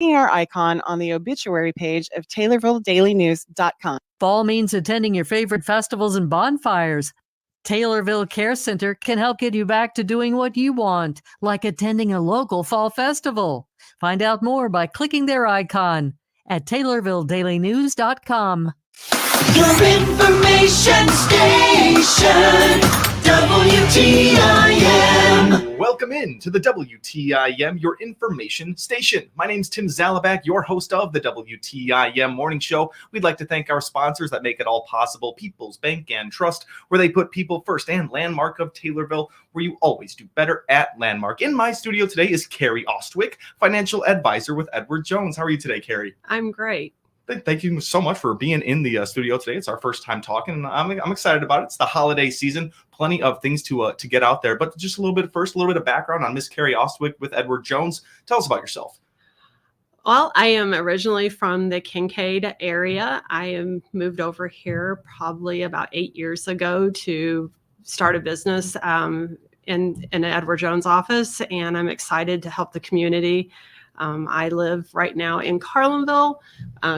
our icon on the obituary page of TaylorvilleDailyNews.com. Fall means attending your favorite festivals and bonfires. Taylorville Care Center can help get you back to doing what you want, like attending a local fall festival. Find out more by clicking their icon at TaylorvilleDailyNews.com. Your information station, WTIM. Welcome in to the WTIM, your information station. My name's Tim Zalabak, your host of the WTIM Morning Show. We'd like to thank our sponsors that make it all possible, People's Bank and Trust, where they put people first, and Landmark of Taylorville, where you always do better at Landmark. In my studio today is Carrie Ostwick, financial advisor with Edward Jones. How are you today, Carrie? I'm great. Thank you so much for being in the studio today. It's our first time talking. I'm excited about it. It's the holiday season. Plenty of things to get out there. But just a little bit of background on Miss Carrie Ostwick with Edward Jones. Tell us about yourself. Well, I am originally from the Kincaid area. I moved over here probably about 8 years ago to start a business in an Edward Jones office, and I'm excited to help the community. I live right now in Carlinville,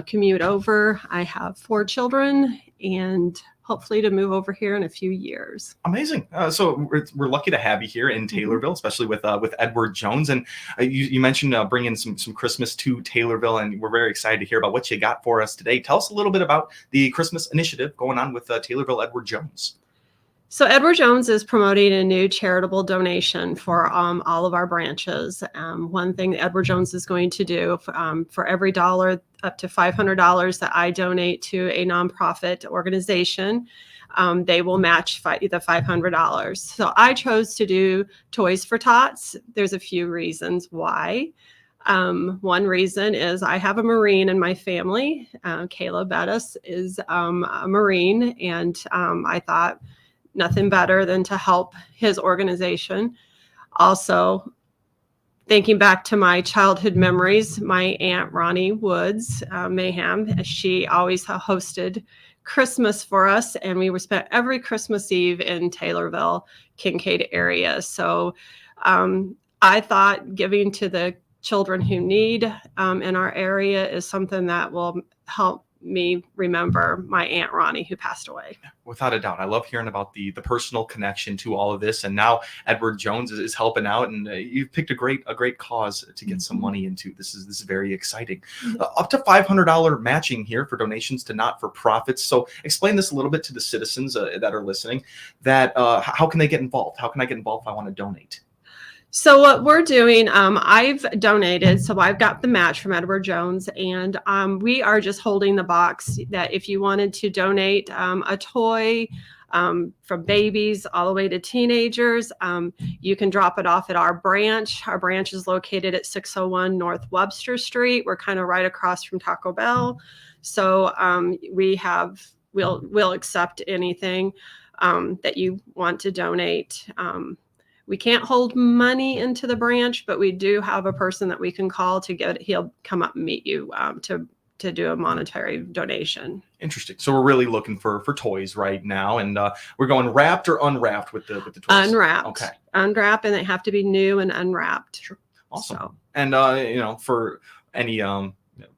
commute over. I have 4 children and hopefully to move over here in a few years. Amazing. So we're lucky to have you here in Taylorville, especially with Edward Jones. And you mentioned bringing some Christmas to Taylorville, and we're very excited to hear about what you got for us today. Tell us a little bit about the Christmas initiative going on with Taylorville Edward Jones. So Edward Jones is promoting a new charitable donation for all of our branches. One thing Edward Jones is going to do for every dollar up to $500 that I donate to a nonprofit organization, they will match the $500. So I chose to do Toys for Tots. There's a few reasons why. One reason is I have a Marine in my family. Kayla Bettis is a Marine, and I thought nothing better than to help his organization. Also, thinking back to my childhood memories, my Aunt Ronnie Woods, Mayhem, she always hosted Christmas for us, and we spent every Christmas Eve in Taylorville, Kincaid area. So I thought giving to the children who need in our area is something that will help me remember my Aunt Ronnie who passed away. Without a doubt. I love hearing about the personal connection to all of this. And now Edward Jones is helping out, and you've picked a great cause to get some money into. This is very exciting. Up to $500 matching here for donations to not-for-profits. So explain this a little bit to the citizens that are listening, that how can they get involved? How can I get involved if I want to donate? So what we're doing, I've donated, so I've got the match from Edward Jones, and we are just holding the box that if you wanted to donate a toy from babies all the way to teenagers, you can drop it off at our branch. Our branch is located at 601 North Webster Street. We're kind of right across from Taco Bell. So we'll accept anything that you want to donate. We can't hold money into the branch, but we do have a person that we can call he'll come up and meet you to do a monetary donation. Interesting. So we're really looking for toys right now, and we're going wrapped or unwrapped with the toys? Unwrapped. Okay. Unwrapped, and they have to be new and unwrapped. Sure. Awesome. So. And for any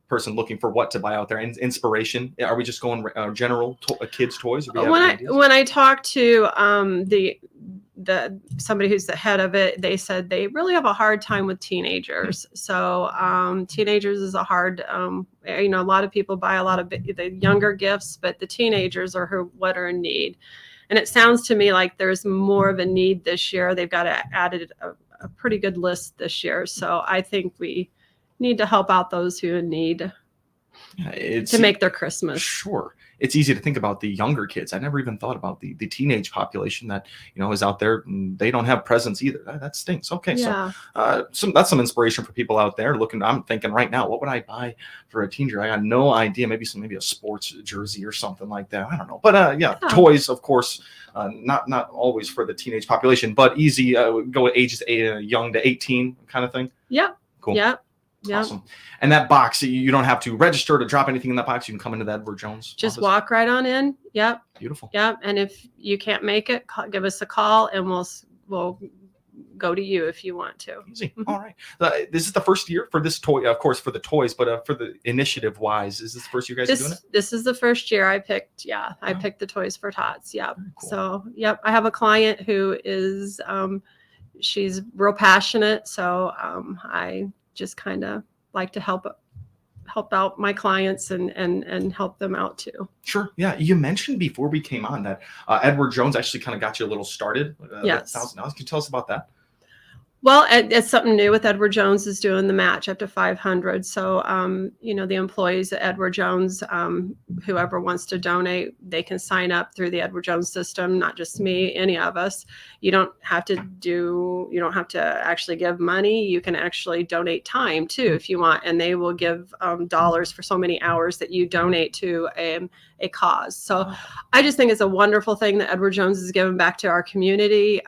person looking for what to buy out there, inspiration, are we just going general kids toys? Or when I talked to somebody who's the head of it, they said they really have a hard time with teenagers. So teenagers is a hard, a lot of people buy a lot of the younger gifts, but the teenagers are what are in need. And it sounds to me like there's more of a need this year. They've got added a pretty good list this year. So I think we need to help out those who in need to make their Christmas. Sure. It's easy to think about the younger kids. I never even thought about the teenage population that, is out there, and they don't have presents either. That stinks. Okay. Yeah. So that's some inspiration for people out there looking. I'm thinking right now, what would I buy for a teenager? I got no idea. Maybe a sports jersey or something like that. I don't know. But toys, of course, not always for the teenage population, but easy, go ages young to 18 kind of thing. Yep. Cool. Yep. Yeah. Awesome. And that box, you don't have to register to drop anything in that box. You can come into the Edward Jones Just office. Walk right on in. Yep. Beautiful. Yep. And if you can't make it, give us a call, and we'll go to you if you want to. Easy. All right. This is the first year for this toy, of course, for the toys, but for the initiative wise, is this the first year you guys are doing it? This is the first year I picked. Yeah, I picked the Toys for Tots. Yeah. Cool. So, yep, I have a client who is, she's real passionate. So I just kind of like to help out my clients and help them out too. Sure. Yeah. You mentioned before we came on that Edward Jones actually kind of got you a little started. Yes. $1,000. Can you tell us about that? Well, it's something new with Edward Jones is doing the match up to 500. So, the employees at Edward Jones, whoever wants to donate, they can sign up through the Edward Jones system, not just me, any of us. You don't have to actually give money. You can actually donate time too, if you want, and they will give dollars for so many hours that you donate to a cause. So I just think it's a wonderful thing that Edward Jones is giving back to our community.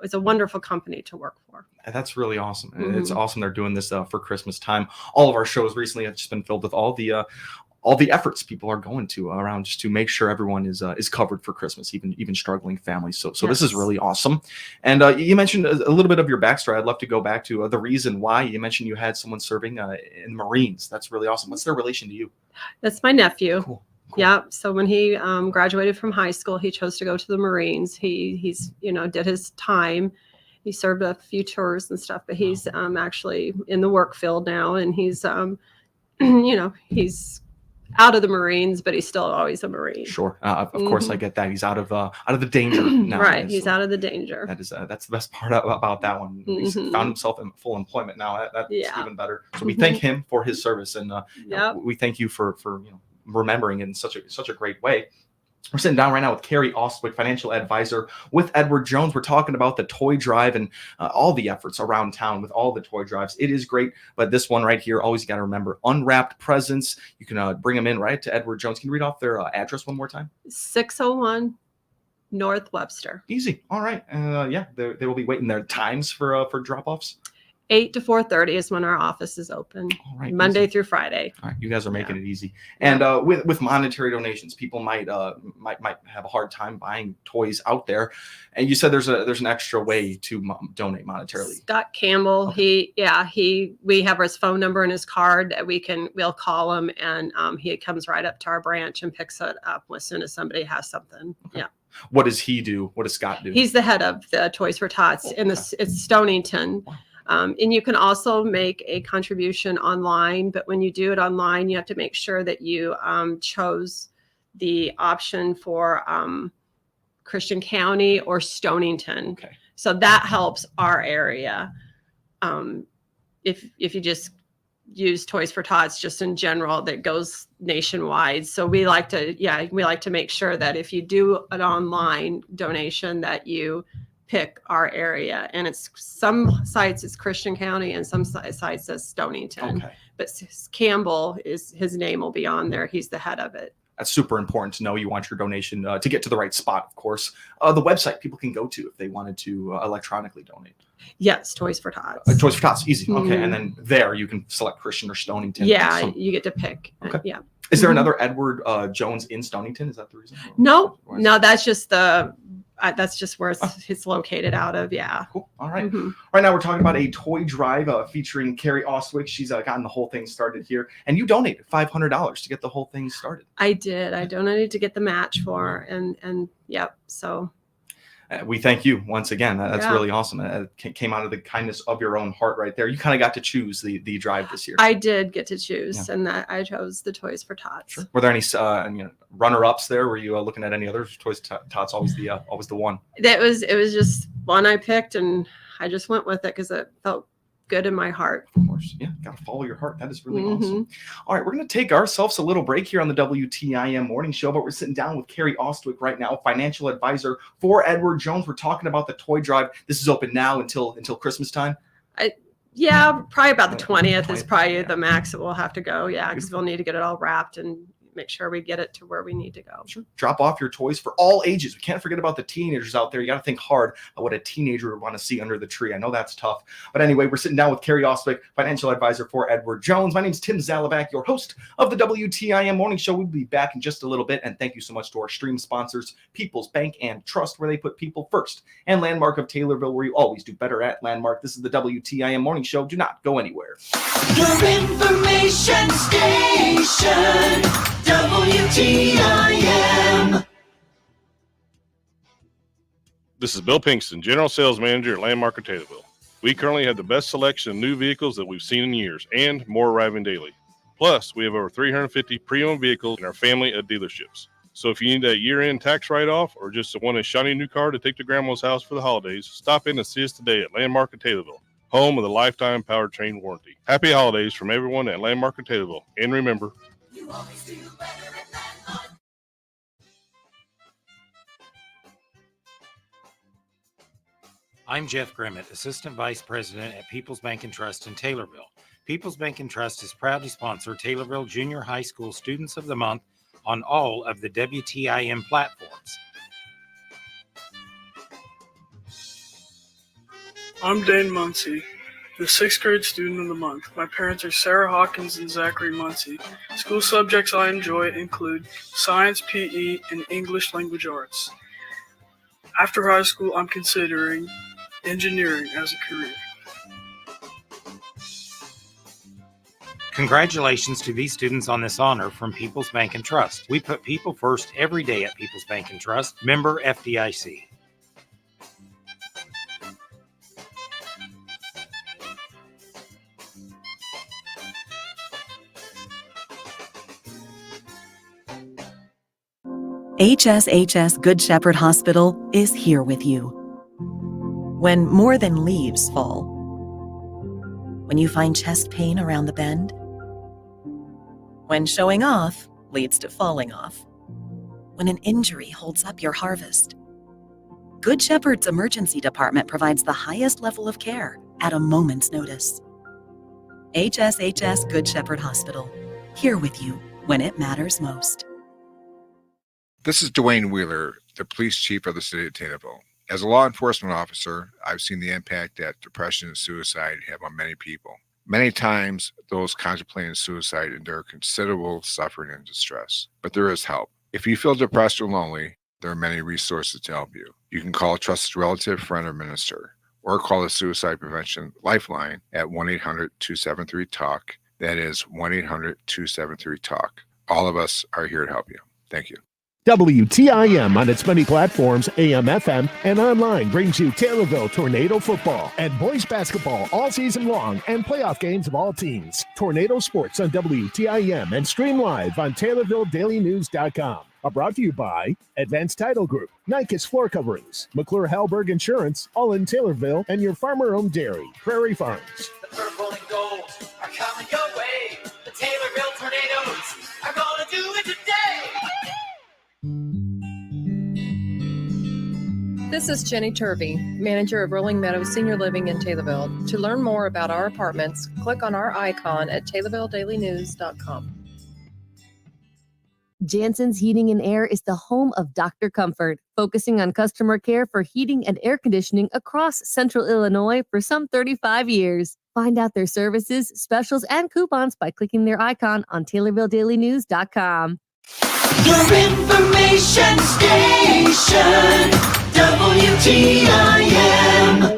It's a wonderful company to work for. That's really awesome. It's awesome they're doing this for Christmas time. All of our shows recently have just been filled with all the efforts people are going to around just to make sure everyone is covered for Christmas, even struggling families. So This is really awesome. And you mentioned a little bit of your backstory. I'd love to go back to the reason why. You mentioned you had someone serving in the Marines. That's really awesome. What's their relation to you? That's my nephew. Cool. Yeah. So when he graduated from high school, he chose to go to the Marines. He's did his time. He served a few tours and stuff, but he's actually in the work field now, and he's he's out of the Marines, but he's still always a Marine. Sure. Of course, I get that. He's out of the danger now. Right. He's out of the danger. That's the best part about that one. He's found himself in full employment now. That's even better. So we thank him for his service, and we thank you for remembering in such a great way. We're sitting down right now with Carrie Ostwick, financial advisor with Edward Jones. We're talking about the toy drive and all the efforts around town with all the toy drives. It is great, but this one right here, always got to remember unwrapped presents. You can bring them in right to Edward Jones. Can you read off their address one more time? 601 North Webster. Easy. All right. They will be waiting there. Times for drop-offs? 8 to 4:30 is when our office is open. All right, Monday easy. through Friday. All right, you guys are making it easy. And with monetary donations, people might have a hard time buying toys out there. And you said there's an extra way to donate monetarily. Scott Campbell, we have his phone number and his card that we'll call him, and he comes right up to our branch and picks it up as soon as somebody has something. Okay. Yeah. What does he do? What does Scott do? He's the head of the Toys for Tots it's Stonington. Wow. And you can also make a contribution online, but when you do it online, you have to make sure that you chose the option for Christian County or Stonington. Okay. So that helps our area. If you just use Toys for Tots just in general, that goes nationwide. So we like to make sure that if you do an online donation that you pick our area, and it's some sites it's Christian County and some sites it's Stonington. Okay. But Campbell his name will be on there. He's the head of it. That's super important to know. You want your donation to get to the right spot, of course. The website people can go to if they wanted to electronically donate. Yes, Toys for Tots. Toys for Tots, easy. Okay, and then there you can select Christian or Stonington. Yeah, you get to pick. Okay. Yeah. Is there another Edward Jones in Stonington? Is that the reason? No, that's just where it's located out of. Yeah. Cool. All right. Right now we're talking about a toy drive featuring Carrie Ostwick. She's gotten the whole thing started here, and you donated $500 to get the whole thing started. I did. I donated to get the match for her, and yep. So. We thank you once again. That's really awesome. It came out of the kindness of your own heart right there. You kind of got to choose the drive this year. I did get to choose, and that I chose the Toys for Tots. Sure. Were there any runner-ups there? Were you looking at any others? Toys for Tots always the one. It was just one I picked, and I just went with it because it felt good in my heart. Of course. Yeah. Got to follow your heart. That is really awesome. All right. We're going to take ourselves a little break here on the WTIM morning show, but we're sitting down with Carrie Ostwick right now, financial advisor for Edward Jones. We're talking about the toy drive. This is open now until Christmas time. Probably about the 20th is probably the max that we'll have to go. Yeah. Because we'll need to get it all wrapped and make sure we get it to where we need to go. Sure. Drop off your toys for all ages. We can't forget about the teenagers out there. You got to think hard about what a teenager would want to see under the tree. I know that's tough. But anyway, we're sitting down with Carrie Ostwick, financial advisor for Edward Jones. My name is Tim Zalabak, your host of the WTIM Morning Show. We'll be back in just a little bit. And thank you so much to our stream sponsors, People's Bank and Trust, where they put people first, and Landmark of Taylorville, where you always do better at Landmark. This is the WTIM Morning Show. Do not go anywhere. Your information station, WTIM. This is Bill Pinkston, General Sales Manager at Landmark of Taylorville. We currently have the best selection of new vehicles that we've seen in years, and more arriving daily. Plus, we have over 350 pre-owned vehicles in our family of dealerships. So if you need that year-end tax write-off or just want a shiny new car to take to Grandma's house for the holidays, stop in and see us today at Landmark of Taylorville, home of the lifetime powertrain warranty. Happy holidays from everyone at Landmark of Taylorville. And remember, You always do better at Landmark. I'm Jeff Grimmett, Assistant Vice President at People's Bank and Trust in Taylorville. People's Bank and Trust is proud to sponsor Taylorville Junior High School Students of the Month on all of the WTIM platforms. I'm Dane Muncie, the 6th grade student of the month. My parents are Sarah Hawkins and Zachary Muncie. School subjects I enjoy include science, PE, and English language arts. After high school, I'm considering engineering as a career. Congratulations to these students on this honor from People's Bank and Trust. We put people first every day at People's Bank and Trust, member FDIC. HSHS Good Shepherd Hospital is here with you. When more than leaves fall, when you find chest pain around the bend, when showing off leads to falling off, when an injury holds up your harvest, Good Shepherd's emergency department provides the highest level of care at a moment's notice. HSHS Good Shepherd Hospital, here with you when it matters most. This is Dwayne Wheeler, the police chief of the city of Taylorville. As a law enforcement officer, I've seen the impact that depression and suicide have on many people. Many times, those contemplating suicide endure considerable suffering and distress, but there is help. If you feel depressed or lonely, there are many resources to help you. You can call a trusted relative, friend, or minister, or call the Suicide Prevention Lifeline at 1-800-273-TALK. That is 1-800-273-TALK. All of us are here to help you. Thank you. WTIM on its many platforms, AM, FM, and online brings you Taylorville Tornado football and boys basketball all season long and playoff games of all teams. Tornado Sports on WTIM and stream live on TaylorvilleDailyNews.com. Brought to you by Advanced Title Group, Nikes Floor Coverings, McClure Hellberg Insurance, all in Taylorville, and your farmer-owned dairy, Prairie Farms. The purple and gold are coming your way. The Taylorville Tornadoes are gonna do it today. This is Jenny Turvey, manager of Rolling Meadows Senior Living in Taylorville. To learn more about our apartments, click on our icon at TaylorvilleDailyNews.com. Jansen's Heating and Air is the home of Dr. Comfort, focusing on customer care for heating and air conditioning across Central Illinois for some 35 years. Find out their services, specials, and coupons by clicking their icon on TaylorvilleDailyNews.com. Your information station, WTIM.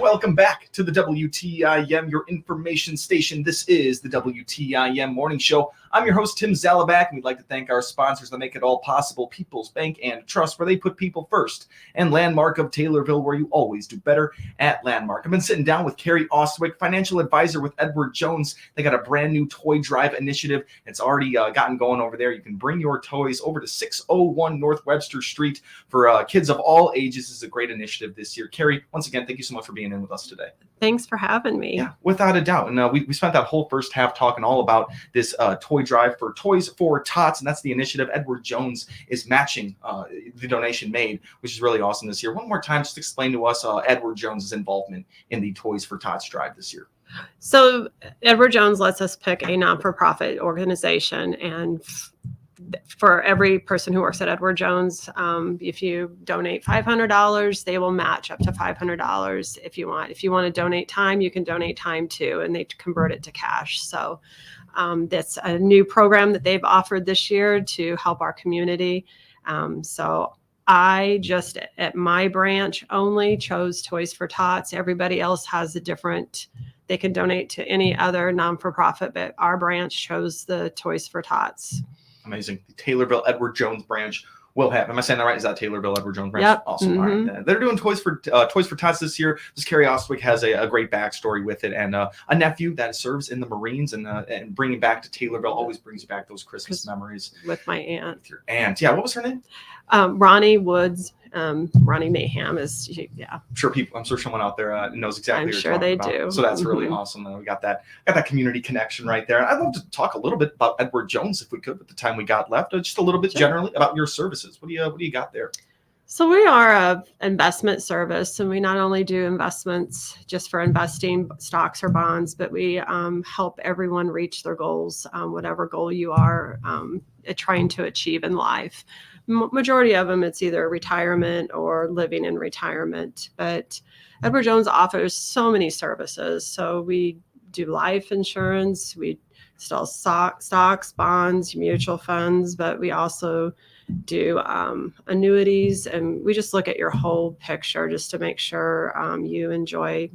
Welcome back to the WTIM, your information station. This is the WTIM Morning Show. I'm your host, Tim Zalabak, and we'd like to thank our sponsors that make it all possible, People's Bank and Trust, where they put people first, and Landmark of Taylorville, where you always do better at Landmark. I've been sitting down with Carrie Ostwick, financial advisor with Edward Jones. They got a brand new toy drive initiative. It's already gotten going over there. You can bring your toys over to 601 North Webster Street for kids of all ages. This is a great initiative this year. Carrie, once again, thank you so much for being in with us today. Thanks for having me. Yeah, without a doubt. And we spent that whole first half talking all about this toy drive for Toys for Tots, and that's the initiative. Edward Jones is matching the donation made, which is really awesome this year. One more time, just explain to us Edward Jones's involvement in the Toys for Tots drive this year. So Edward Jones lets us pick a non-for-profit organization, and for every person who works at Edward Jones, if you donate $500, they will match up to $500 if you want. If you want to donate time, you can donate time too, and they convert it to cash. So that's a new program that they've offered this year to help our community. So I just, at my branch only, chose Toys for Tots. Everybody else has a different, they can donate to any other non-for-profit, but our branch chose the Toys for Tots. Amazing. The Taylorville Edward Jones branch will have. Am I saying that right? Is that Taylorville Edward Jones branch? Yep. Awesome. All right. They're doing Toys for Tots this year. This Carrie Ostwick has a great backstory with it, and a nephew that serves in the Marines, and bringing back to Taylorville always brings back those Christmas memories. With my aunt. With your aunt. Yeah. What was her name? Ronnie Woods. Ronnie Mayhem is, I'm sure someone out there knows exactly. I'm sure they do. So that's really awesome. We got that community connection right there. I'd love to talk a little bit about Edward Jones if we could, with the time we got left. Just a little bit generally about your services. What do you got there? So we are a investment service, and we not only do investments just for investing stocks or bonds, but we help everyone reach their goals, whatever goal you are trying to achieve in life. Majority of them, it's either retirement or living in retirement. But Edward Jones offers so many services. So we do life insurance, we sell stocks, bonds, mutual funds, but we also do annuities, and we just look at your whole picture just to make sure you enjoy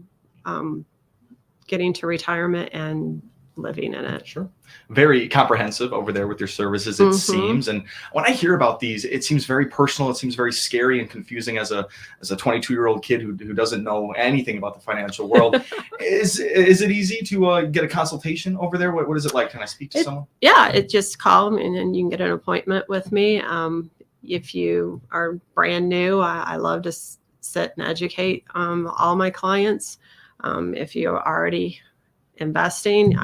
getting to retirement and living in it. Sure. Very comprehensive over there with your services, it seems. And when I hear about these, it seems very personal. It seems very scary and confusing as a 22-year-old kid who doesn't know anything about the financial world. Is it easy to get a consultation over there? What is it like? Can I speak to someone? Yeah, it just call me and then you can get an appointment with me. If you are brand new, I love to sit and educate all my clients. If you're already investing,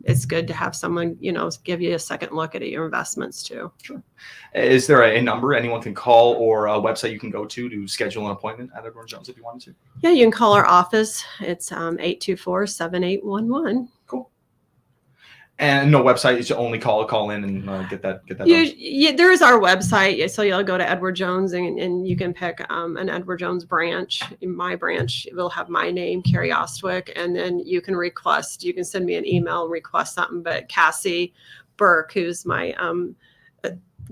it's good to have someone, give you a second look at your investments too. Sure. Is there a number anyone can call or a website you can go to schedule an appointment at Edward Jones if you wanted to? Yeah, you can call our office. It's 824-7811. Cool. And no website, you should only call in and get that done. There is our website. So you'll go to Edward Jones and you can pick an Edward Jones branch. In my branch, it will have my name, Carrie Ostwick, and then you can send me an email and request something. But Cassie Burke, who's my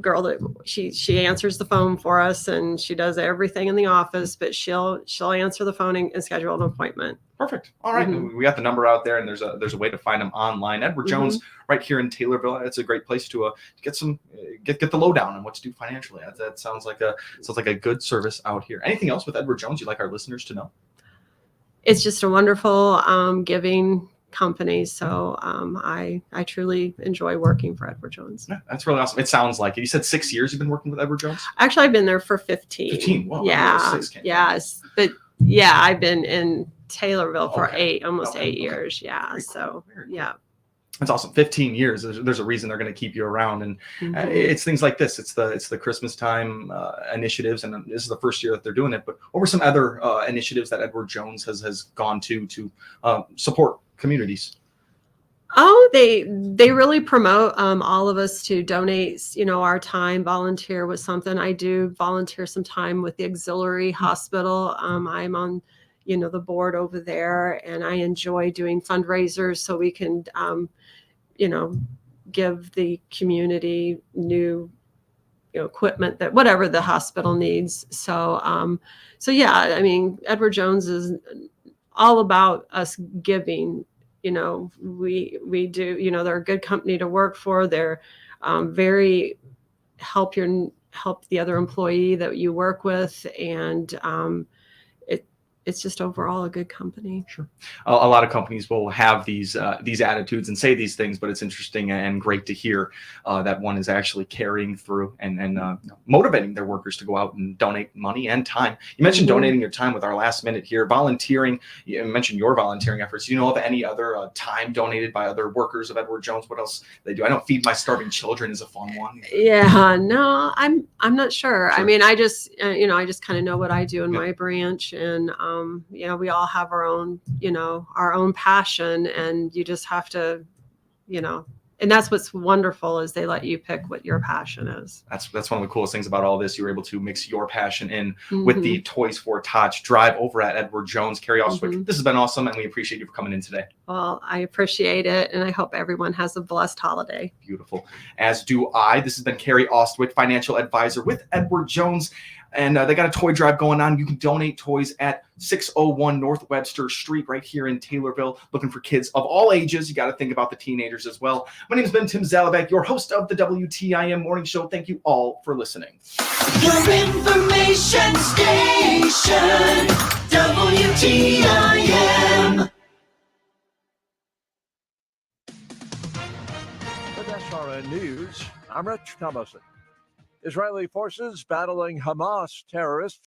girl that she answers the phone for us, and she does everything in the office, but she'll answer the phone and schedule an appointment. Perfect. All right. We got the number out there, and there's a way to find them online. Edward Jones, right here in Taylorville. It's a great place to get the lowdown on what to do financially. That sounds like a good service out here. Anything else with Edward Jones you'd like our listeners to know? It's just a wonderful giving company. So I truly enjoy working for Edward Jones. Yeah, that's really awesome. It sounds like it. You said 6 years you've been working with Edward Jones? Actually, I've been there for 15. 15. Wow. Yeah. Yes. But yeah, I've been in Taylorville for almost 8 years. Yeah. Very so cool. yeah. That's awesome. 15 years. There's a reason they're going to keep you around, and it's things like this. It's the Christmas time initiatives, and this is the first year that they're doing it. But what were some other initiatives that Edward Jones has gone to support communities? Oh, they really promote all of us to donate, our time, volunteer with something. I do volunteer some time with the auxiliary hospital. I'm on, the board over there, and I enjoy doing fundraisers so we can, give the community new, equipment that whatever the hospital needs. So yeah, I mean, Edward Jones is all about us giving. We do, they're a good company to work for. They're very help the other employee that you work with. And it's just overall a good company. Sure. A lot of companies will have these attitudes and say these things, but it's interesting and great to hear that one is actually carrying through and motivating their workers to go out and donate money and time. You mentioned donating your time with our last minute here, volunteering. You mentioned your volunteering efforts. Do you know of any other time donated by other workers of Edward Jones? What else they do? I know Feed My Starving Children is a fun one. Yeah, no, I'm not sure. I mean, I just kind of know what I do in my branch, and we all have our own passion, and you just have to, and that's what's wonderful is they let you pick what your passion is. That's one of the coolest things about all this. You were able to mix your passion in with the Toys for Tots drive over at Edward Jones. Carrie Ostwick, this has been awesome, and we appreciate you for coming in today. Well, I appreciate it, and I hope everyone has a blessed holiday. Beautiful. As do I. This has been Carrie Ostwick, financial advisor with Edward Jones. And they got a toy drive going on. You can donate toys at 601 North Webster Street right here in Taylorville. Looking for kids of all ages. You got to think about the teenagers as well. My name has been Tim Zalabek, your host of the WTIM Morning Show. Thank you all for listening. Your information station, WTIM. With SRN News, I'm Rich Thomason. Israeli forces battling Hamas terrorists